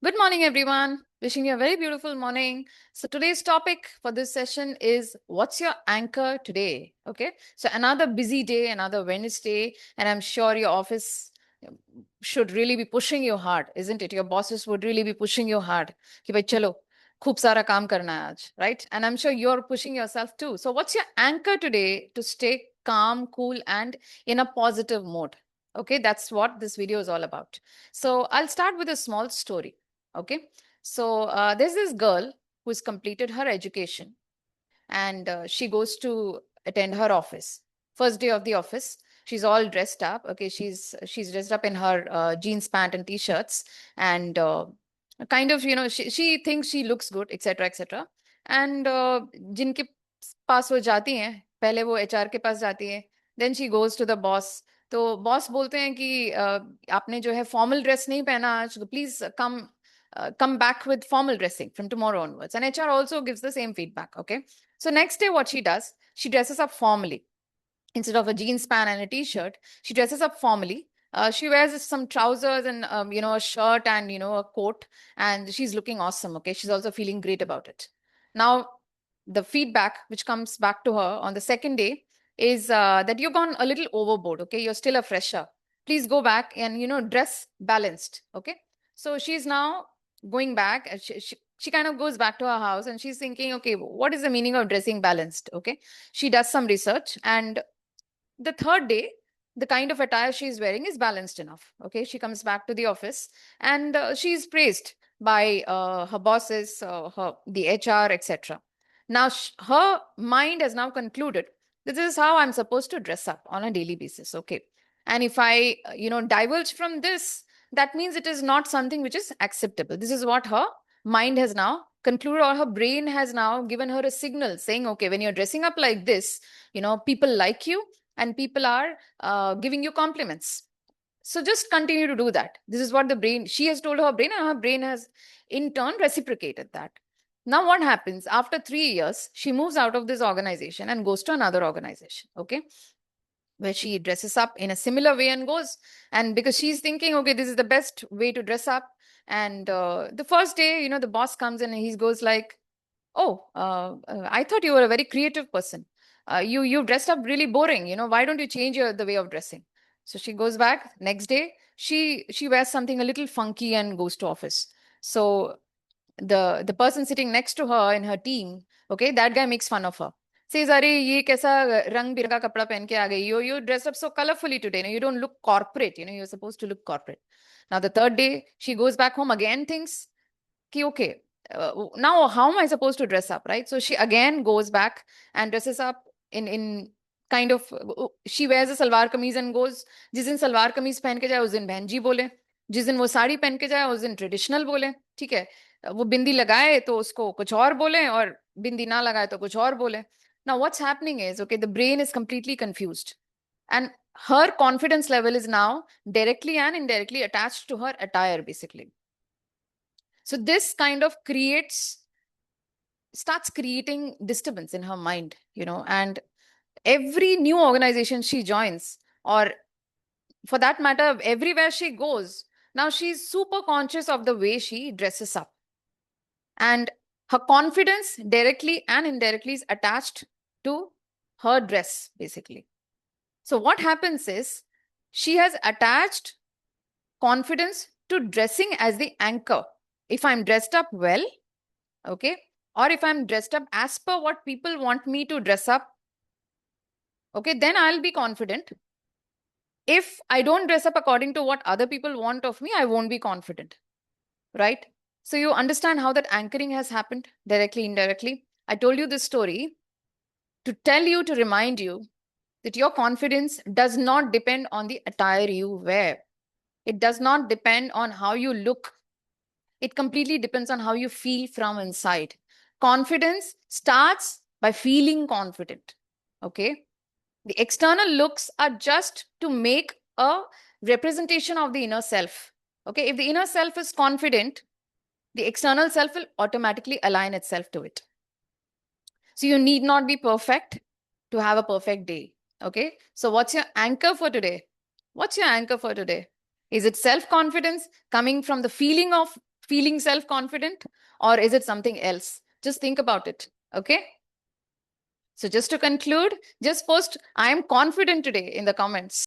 Good morning, everyone. Wishing you a very beautiful morning. So today's topic for this session is what's your anchor today? Okay. So another busy day, another Wednesday, and I'm sure your office should really be pushing you hard, isn't it? Your bosses would really be pushing you hard. कि भाई चलो, खूब सारा काम करना है आज, right? And I'm sure you're pushing yourself too. So what's your anchor today to stay calm, cool, and in a positive mode? Okay, that's what this video is all about. So I'll start with a small story. Okay. So there's this girl who's completed her education and she goes to attend her office. First day of the office, she's all dressed up. Okay, she's dressed up in her jeans, pant, and t-shirts, and kind of she thinks she looks good, etc., etc. And जिनके पास वो जाती हैं, पहले वो HR के पास जाती है, then she goes to the boss. तो बॉस बोलते हैं कि आपने जो है फॉर्मल ड्रेस नहीं पहना आज, please come back with formal dressing from tomorrow onwards. And HR also gives the same feedback. Okay. So next day, what she does, she dresses up formally. Instead of a jeans pant and a t-shirt, she dresses up formally. She wears some trousers and a shirt and a coat, and she's looking awesome. Okay, she's also feeling great about it. Now, the feedback which comes back to her on the second day is that you've gone a little overboard. Okay, you're still a fresher. Please go back and dress balanced. Okay, so she's now going back. She kind of goes back to her house and she's thinking, okay, what is the meaning of dressing balanced? Okay, she does some research, and the third day, the kind of attire she's wearing is balanced enough. Okay, she comes back to the office and she's praised by her bosses, the HR, etc. Now, her mind has now concluded this is how I'm supposed to dress up on a daily basis. Okay, and if I, divulge from this, that means it is not something which is acceptable. This is what her mind has now concluded, or her brain has now given her a signal saying, okay, when you're dressing up like this, people like you and people are giving you compliments. So just continue to do that. This is what she has told her brain, and her brain has in turn reciprocated that. Now, what happens after 3 years? She moves out of this organization and goes to another organization, okay, where she dresses up in a similar way and goes. And because she's thinking, okay, this is the best way to dress up. And the first day, the boss comes in and he goes like, oh, I thought you were a very creative person. You dressed up really boring. Why don't you change the way of dressing? So she goes back next day. She wears something a little funky and goes to office. So the person sitting next to her in her team, okay, that guy makes fun of her. Says, "Are ye kaisa rang biranga kapda pehen ke aa gayi? You dressed up so colorfully today. You don't look corporate. You're supposed to look corporate." Now the third day she goes back home again, thinks, okay, now how am I supposed to dress up, right? So she again goes back and dresses up in kind of, she wears a salwar kameez and goes, जिस दिन सलवार कमीज पहन के जाए उस दिन बहन जी बोले, जिस दिन वो साड़ी पहन के जाए उस दिन ट्रेडिशनल बोले, ठीक है, वो बिंदी लगाए तो उसको कुछ और बोले और बिंदी ना लगाए तो कुछ और बोले. Now what's happening is, okay, the brain is completely confused, and her confidence level is now directly and indirectly attached to her attire, basically. So this kind of starts creating disturbance in her mind, and every new organization she joins, or for that matter, everywhere she goes, now she's super conscious of the way she dresses up. And her confidence directly and indirectly is attached to her dress, basically. So what happens is she has attached confidence to dressing as the anchor. If I'm dressed up well, okay, or if I'm dressed up as per what people want me to dress up, okay, then I'll be confident. If I don't dress up according to what other people want of me, I won't be confident, right? So you understand how that anchoring has happened directly, indirectly. I told you this story to tell you, to remind you that your confidence does not depend on the attire you wear. It does not depend on how you look. It completely depends on how you feel from inside. Confidence starts by feeling confident. Okay. The external looks are just to make a representation of the inner self. Okay. If the inner self is confident, the external self will automatically align itself to it. So you need not be perfect to have a perfect day. Okay. So what's your anchor for today? What's your anchor for today? Is it self-confidence coming from the feeling of feeling self-confident, or is it something else? Just think about it. Okay. So just to conclude, just post, I am confident today in the comments.